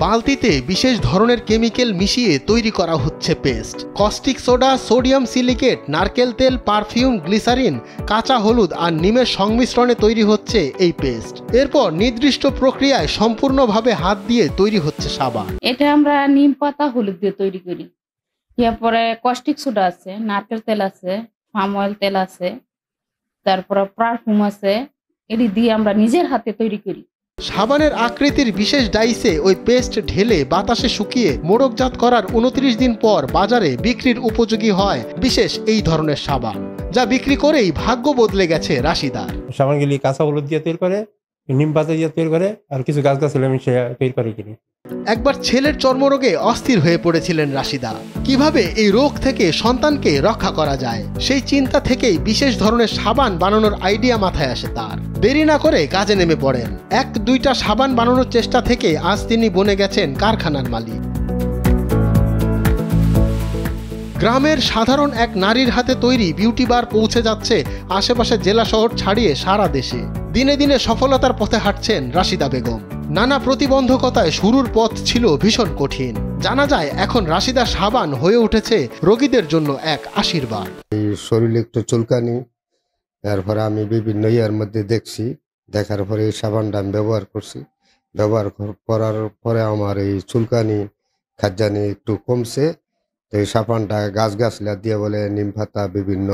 বালতিতে বিশেষ ধরনের কেমিক্যাল মিশিয়ে তৈরি করা হচ্ছে paste. Caustic soda, sodium silicate, নারকেল তেল, পারফিউম, গ্লিসারিন, কাঁচা হলুদ আর নিমের সংমিশ্রণে তৈরি হচ্ছে এই পেস্ট। এরপর নির্দিষ্ট প্রক্রিয়ায় সম্পূর্ণভাবে হাত দিয়ে তৈরি হচ্ছে সাবান। এটা আমরা নিম পাতা হলুদ দিয়ে তৈরি করি। এরপরে কস্টিক সোডা আছে, নারকেল তেল আছে, পাম অয়েল তেল আছে, তারপরে পারফিউম আছে, এটি দিয়ে আমরা নিজের হাতে তৈরি করি। সাবানের আকৃতির বিশেষ ডাইসে ওই পেস্ট ঢেলে বাতাসে শুকিয়ে মোড়কজাত করার 29 দিন পর বাজারে বিক্রির উপযোগী হয় বিশেষ এই ধরনের সাবান, যা বিক্রি করেই ভাগ্য বদলে গেছে রাশিদার। সাবানগুলি কাঁচা হলুদ দিয়ে তৈরি করে, নিম পাতা দিয়ে তৈরি করে, আর কিছু গাছগাছালি মিশিয়ে তৈরি করে কিনি। একবার ছেলের চর্মরোগে অস্থির হয়ে পড়েছিলেন রাশিদা। কিভাবে এই রোগ থেকে সন্তানকে রক্ষা করা যায় সেই চিন্তা থেকেই বিশেষ ধরনের সাবান বানানোর আইডিয়া মাথায় আসে তার। দেরি না করে কাজে নেমে পড়েন। 1-2টা সাবান বানানোর চেষ্টা থেকে আজ তিনি বনে গেছেন কারখানার মালিক। গ্রামের সাধারণ এক নারীর হাতে তৈরি বিউটি বার পৌঁছে যাচ্ছে আশেপাশের জেলা শহর ছাড়িয়ে সারা দেশে। দিনে দিনে সফলতার পথে হাঁটছেন রাশিদা বেগম। নানা প্রতিবন্ধকতায় শুরুর পথ ছিল ভীষণ কঠিন। জানা যায় এখন রাশিদা সাবান হয়ে উঠেছে রোগীদের জন্য এক আশীর্বাদ। এই শরীরে একটু চুলকানি, তারপরে আমি বিভিন্ন ইয়ার মধ্যে দেখছি, দেখার পরে এই সাবানটা আমি ব্যবহার করছি। ব্যবহার করার পরে আমার এই চুলকানি খাদ্যানি একটু কমছে। তো এই সাবানটা গাছগাছলা দিয়ে বলে নিম পাতা, বিভিন্ন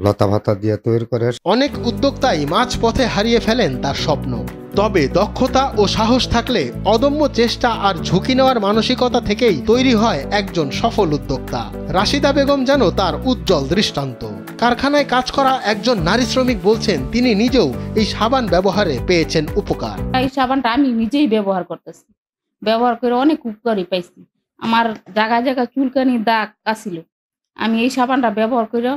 লতা পাতা দিয়ে তৈরি করে। অনেক উদ্যোক্তাই মাঝ পথে হারিয়ে ফেলেন তার স্বপ্ন। তবে দক্ষতা ও সাহস থাকলে, অদম্য চেষ্টা আর ঝুঁকি নেওয়ার মানসিকতা থেকেই তৈরি হয় একজন সফল উদ্যোক্তা। রাশিদা বেগম যেন তার উজ্জ্বল দৃষ্টান্ত। কারখানায় কাজ করা একজন নারী শ্রমিক বলছেন তিনি নিজেও এই সাবান ব্যবহারে পেয়েছেন উপকার। এই সাবানটা আমি নিজেই ব্যবহার করতেছি, ব্যবহার করে অনেক উপকারই পাইছি। আমার জায়গায় জায়গায় চুলকানি দাগ আসিল, আমি এই সাবানটা ব্যবহার করে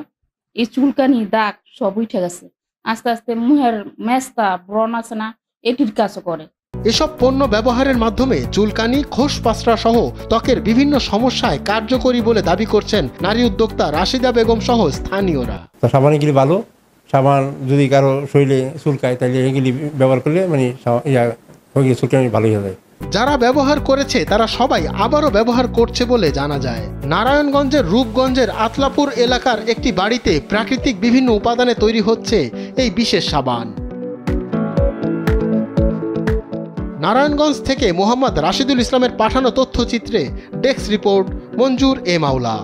এই চুলকানি দাগ সব উঠে গেছে। আস্তে আস্তে মুহের মেস্তা ব্রণ আছে না, এটির কাজও করে। এসব পণ্য ব্যবহারের মাধ্যমে চুলকানি, খোসপাসরা সহ ত্বকের বিভিন্ন সমস্যায় কার্যকরী বলে দাবি করছেন নারী উদ্যোক্তা রাশিদা বেগম সহ স্থানীয়রা। তো সাবান এগুলি ভালো। সাবান যদি কারো শরীরে চুলকায় তাহলে এগুলি ব্যবহার করলে মানে চুলকানি ভালোই হয়ে যায়। যারা ব্যবহার করেছে তারা সবাই আবারও ব্যবহার করছে বলে জানা যায়। নারায়ণগঞ্জের রূপগঞ্জের আতলাপুর এলাকার একটি বাড়িতে প্রাকৃতিক বিভিন্ন উপাদানে তৈরি হচ্ছে এই বিশেষ সাবান। নারায়ণগঞ্জ থেকে মোহাম্মদ রাশিদুল ইসলামের পাঠানো তথ্যচিত্রে ডেস্ক রিপোর্ট মঞ্জুর এ মাওলা।